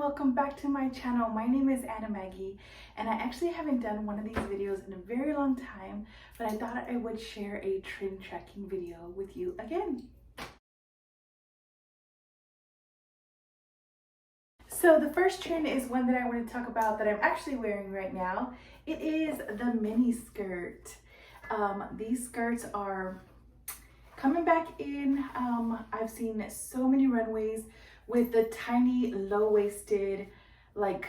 welcome back to my channel. My name is Ana Maggie, and I actually haven't done one of these videos in a very long time, but I thought I would share a trend tracking video with you again. So the first trend is one that I want to talk about that I'm actually wearing right now. It is the mini skirt. These skirts are coming back in. I've seen so many runways with the tiny low-waisted like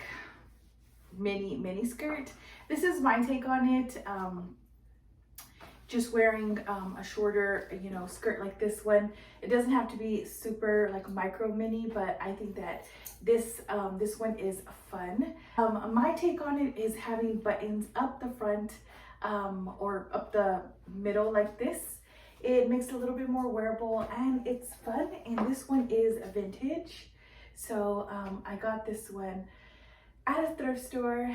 mini skirt. This is my take on it. Just wearing a shorter skirt like this one. It doesn't have to be super like micro mini, but I think that this one is fun. My take on it is having buttons up the front or up the middle like this. It makes it a little bit more wearable and it's fun, and this one is vintage. So I got this one at a thrift store.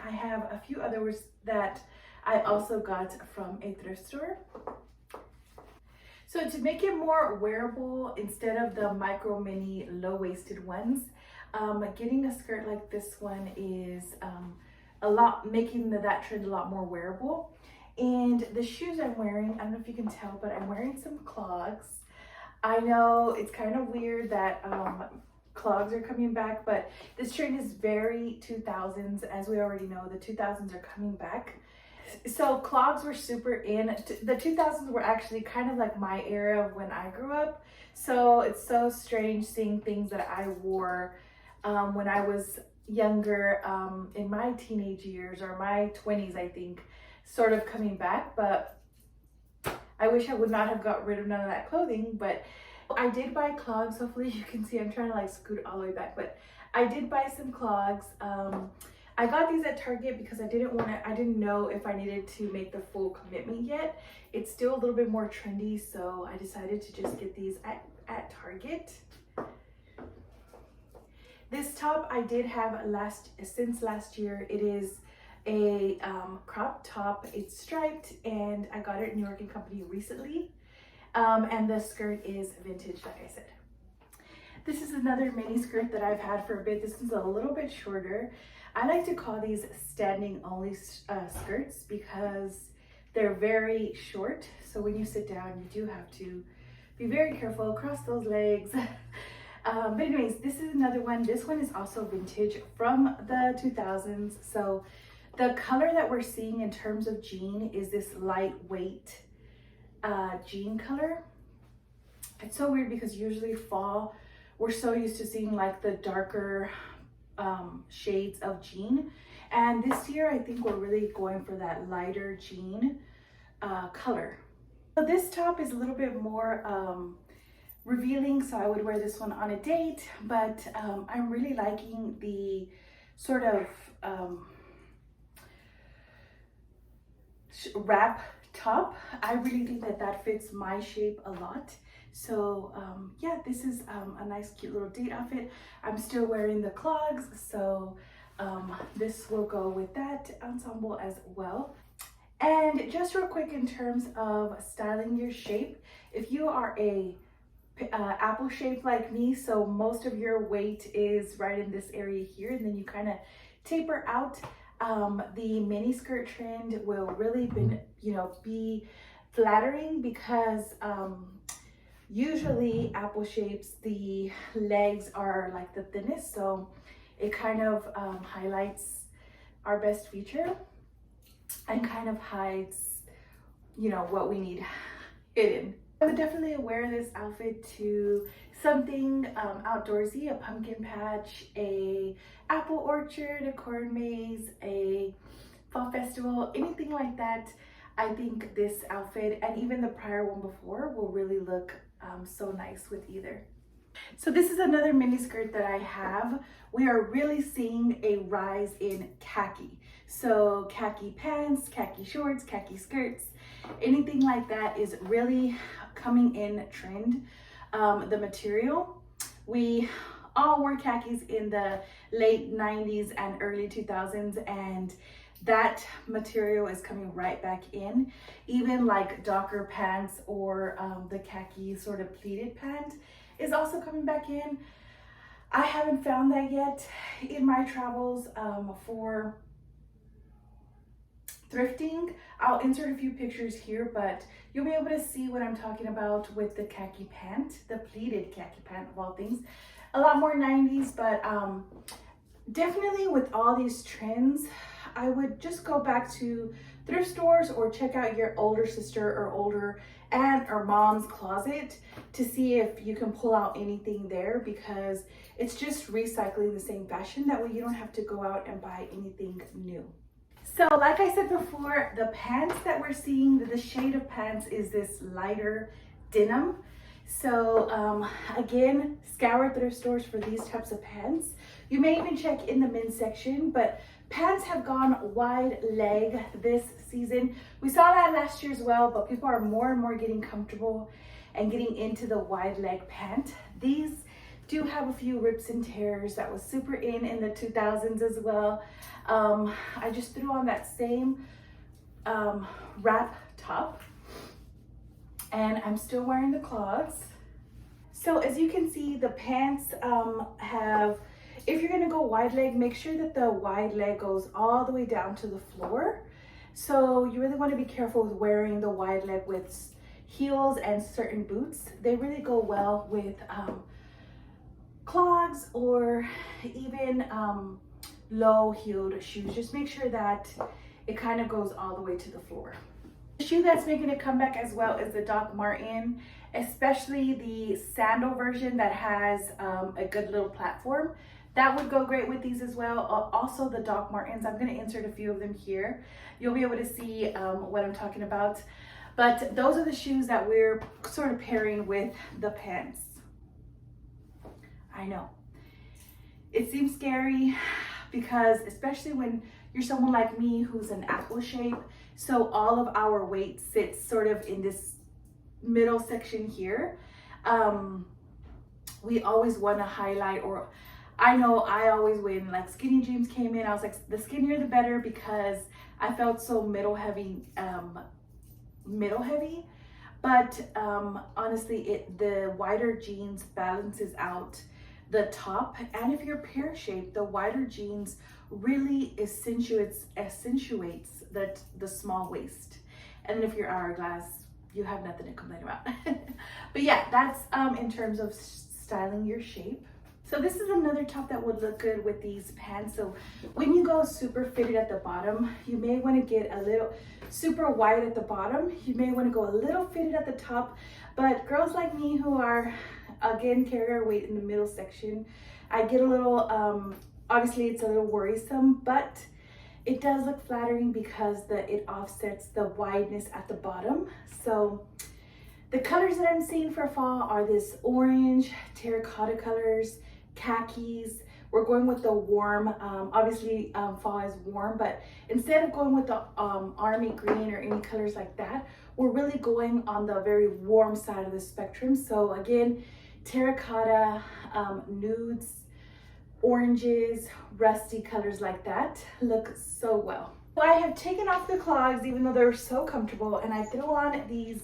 I have a few others that I also got from a thrift store. So to make it more wearable, instead of the micro mini low-waisted ones, getting a skirt like this one is making that trend a lot more wearable. And the shoes I'm wearing, I don't know if you can tell, but I'm wearing some clogs. I know it's kind of weird that clogs are coming back, but this trend is very 2000s. As we already know, the 2000s are coming back. So clogs were super in. The 2000s were actually kind of like my era of when I grew up. So it's so strange seeing things that I wore when I was younger, in my teenage years or my 20s, I think, sort of coming back. But I wish I would not have got rid of none of that clothing. But I did buy clogs. Hopefully you can see I'm trying to like scoot all the way back, but I did buy some clogs. I got these at Target because I didn't know if I needed to make the full commitment yet. It's still a little bit more trendy, so I decided to just get these at Target. This top I did have since last year. It is a crop top. It's striped, and I got it at New York & Company recently. And the skirt is vintage, like I said. This is another mini skirt that I've had for a bit. This is a little bit shorter. I like to call these standing only skirts because they're very short. So when you sit down, you do have to be very careful, cross those legs. But anyways, this is another one. This one is also vintage from the 2000s. So the color that we're seeing in terms of jean is this lightweight jean color. It's so weird because usually fall, we're so used to seeing like the darker shades of jean, and this year I think we're really going for that lighter jean color. So this top is a little bit more revealing, so I would wear this one on a date, but I'm really liking the sort of wrap top. I really think that fits my shape a lot. So yeah, this is a nice cute little date outfit. I'm still wearing the clogs, so this will go with that ensemble as well. And just real quick, in terms of styling your shape, if you are a apple shape like me, so most of your weight is right in this area here, and then you kind of taper out, the mini skirt trend will really be flattering because usually apple shapes, the legs are like the thinnest, so it kind of highlights our best feature and kind of hides what we need hidden. I would definitely wear this outfit to something outdoorsy, a pumpkin patch, a apple orchard, a corn maze, a fall festival, anything like that. I think this outfit, and even the prior one before, will really look so nice with either. So this is another mini skirt that I have. We are really seeing a rise in khaki. So khaki pants, khaki shorts, khaki skirts, anything like that is really coming in trend. The material, we all wore khakis in the late 90s and early 2000s, and that material is coming right back in. Even like Docker pants or the khaki sort of pleated pant is also coming back in. I haven't found that yet in my travels for thrifting. I'll insert a few pictures here, but you'll be able to see what I'm talking about with the khaki pant, the pleated khaki pant of all things. A lot more 90s, but definitely with all these trends, I would just go back to thrift stores or check out your older sister or older aunt or mom's closet to see if you can pull out anything there, because it's just recycling the same fashion. That way you don't have to go out and buy anything new. So like I said before, the pants that we're seeing, the shade of pants is this lighter denim. So again, scour thrift stores for these types of pants. You may even check in the men's section, but pants have gone wide leg this season. We saw that last year as well, but people are more and more getting comfortable and getting into the wide leg pant. These do have a few rips and tears. That was super in the 2000s as well. I just threw on that same wrap top, and I'm still wearing the clogs. So as you can see, the pants have, if you're gonna go wide leg, make sure that the wide leg goes all the way down to the floor. So you really wanna be careful with wearing the wide leg with heels and certain boots. They really go well with clogs or even low-heeled shoes. Just make sure that it kind of goes all the way to the floor. The shoe that's making a comeback as well is the Doc Marten, especially the sandal version that has a good little platform. That would go great with these as well. Also the Doc Martens, I'm going to insert a few of them here. You'll be able to see what I'm talking about. But those are the shoes that we're sort of pairing with the pants. I know. It seems scary because especially when you're someone like me who's an apple shape, so all of our weight sits sort of in this middle section here. We always want to highlight, or I know I always, when like skinny jeans came in, I was like, the skinnier the better, because I felt so middle heavy. But honestly, the wider jeans balances out the top, and if you're pear shaped, the wider jeans really accentuates the small waist. And then if you're hourglass, you have nothing to complain about. But yeah, that's in terms of styling your shape. So this is another top that would look good with these pants. So when you go super fitted at the bottom, you may want to get a little super wide at the bottom. You may want to go a little fitted at the top. But girls like me who are, again, carry our weight in the middle section, I get a little, obviously it's a little worrisome, but it does look flattering because it offsets the wideness at the bottom. So the colors that I'm seeing for fall are this orange, terracotta colors, khakis. We're going with the warm, obviously fall is warm, but instead of going with the army green or any colors like that, we're really going on the very warm side of the spectrum. So again, terracotta, nudes, oranges, rusty colors like that look so well. So I have taken off the clogs, even though they're so comfortable, and I threw on these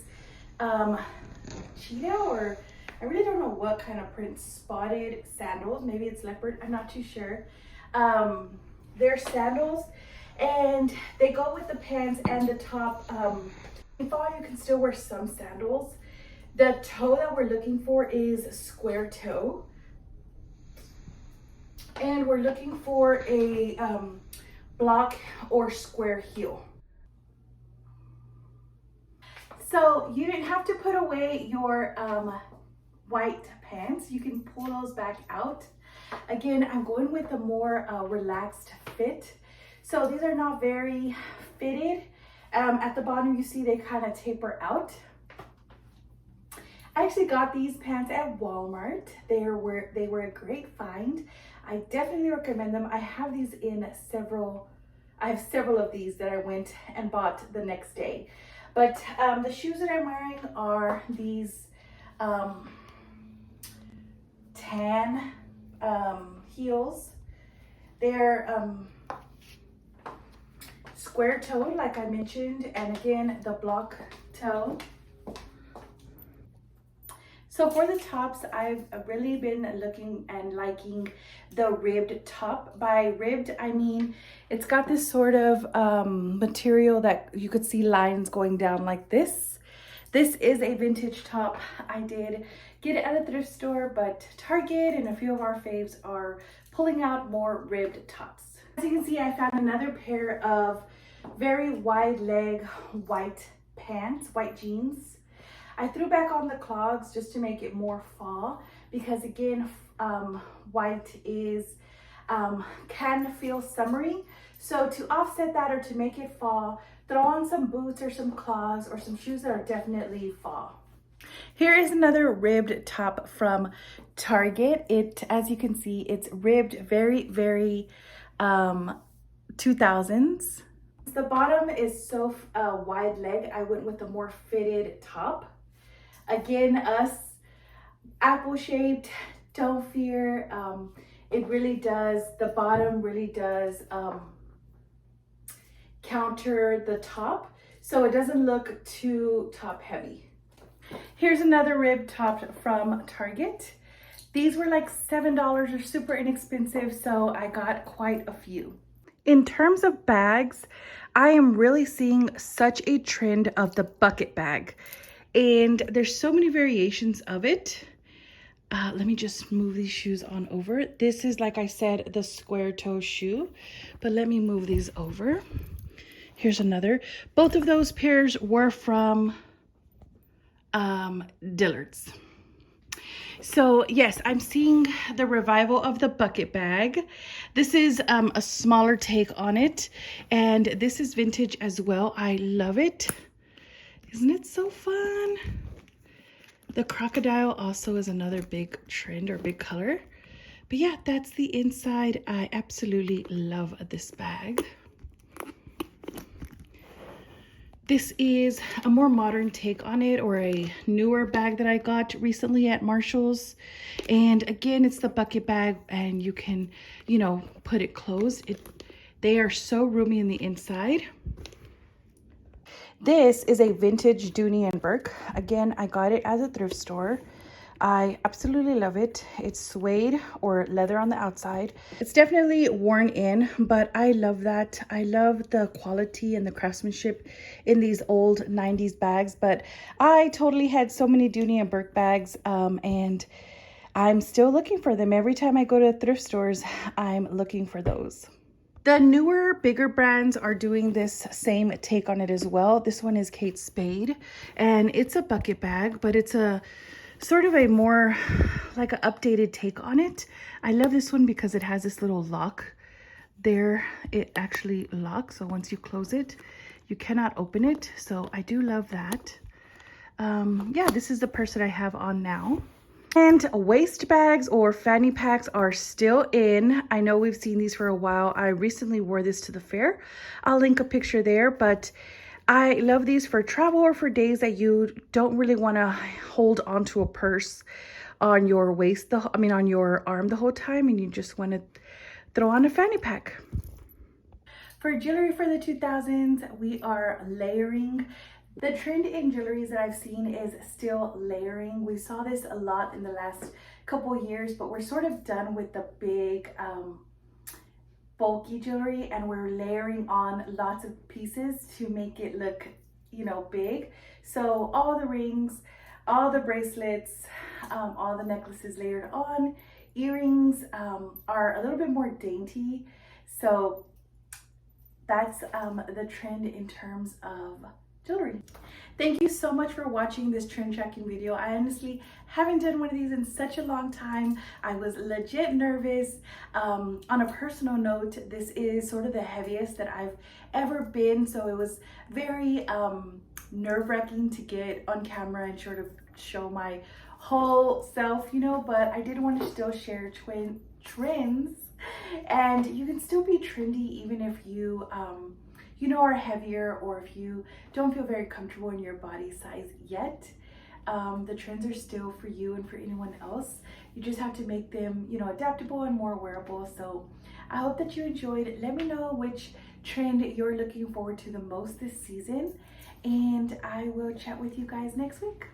cheetah, or I really don't know what kind of print, spotted sandals. Maybe it's leopard, I'm not too sure. They're sandals, and they go with the pants and the top. In fall, you can still wear some sandals. The toe that we're looking for is square toe. And we're looking for a block or square heel. So you didn't have to put away your white pants. You can pull those back out. Again, I'm going with a more relaxed fit. So these are not very fitted. At the bottom, you see they kind of taper out. I actually got these pants at Walmart. They were a great find. I definitely recommend them. I have these in several of these that I went and bought the next day. But the shoes that I'm wearing are these tan heels. They're square toed, like I mentioned, and again, the block toe. So for the tops, I've really been looking and liking the ribbed top. By ribbed, I mean it's got this sort of material that you could see lines going down like this. This is a vintage top. I did get it at a thrift store, but Target and a few of our faves are pulling out more ribbed tops. As you can see, I found another pair of very wide leg white pants, white jeans. I threw back on the clogs just to make it more fall because again, white is can feel summery. So to offset that or to make it fall, throw on some boots or some clogs or some shoes that are definitely fall. Here is another ribbed top from Target. As you can see, it's ribbed very 2000s. The bottom is so wide leg. I went with a more fitted top. Again, us apple shaped, don't fear. It really does, the bottom really does counter the top, so it doesn't look too top heavy. Here's another rib top from Target. These were like $7, they're super inexpensive, so I got quite a few. In terms of bags, I am really seeing such a trend of the bucket bag. And there's so many variations of it. Let me just move these shoes on over. This is, like I said, the square toe shoe, but let me move these over. Here's another. Both of those pairs were from Dillard's. So yes, I'm seeing the revival of the bucket bag. This is a smaller take on it, and this is vintage as well. I love it. Isn't it so fun? The crocodile also is another big trend or big color. But yeah, that's the inside. I absolutely love this bag. This is a more modern take on it, or a newer bag that I got recently at Marshall's. And again, it's the bucket bag, and you can, you know, put it closed. They are so roomy in the inside. This is a vintage Dooney & Bourke. Again, I got it at a thrift store. I absolutely love it. It's suede or leather on the outside. It's definitely worn in, but I love that. I love the quality and the craftsmanship in these old 90s bags, but I totally had so many Dooney & Bourke bags, and I'm still looking for them. Every time I go to thrift stores, I'm looking for those. The newer, bigger brands are doing this same take on it as well. This one is Kate Spade, and it's a bucket bag, but it's a sort of a more like an updated take on it. I love this one because it has this little lock there. It actually locks, so once you close it, you cannot open it. So I do love that. Yeah, this is the purse that I have on now. And waist bags or fanny packs are still in. I know we've seen these for a while. I recently wore this to the fair. I'll link a picture there, but I love these for travel or for days that you don't really want to hold onto a purse on your waist, on your arm the whole time, and you just want to throw on a fanny pack. For jewelry for the 2000s, we are layering. The trend in jewelry that I've seen is still layering. We saw this a lot in the last couple years, but we're sort of done with the big bulky jewelry, and we're layering on lots of pieces to make it look, you know, big. So all the rings, all the bracelets, all the necklaces layered on. Earrings are a little bit more dainty. So that's the trend in terms of jewelry. Thank you so much for watching this trend tracking video. I honestly haven't done one of these in such a long time. I was legit nervous. On a personal note, this is sort of the heaviest that I've ever been, so it was very nerve-wracking to get on camera and sort of show my whole self, you know, but I did want to still share trends, and you can still be trendy even if you you know, are heavier, or if you don't feel very comfortable in your body size yet. The trends are still for you and for anyone else. You just have to make them, you know, adaptable and more wearable. So I hope that you enjoyed. Let me know which trend you're looking forward to the most this season, and I will chat with you guys next week.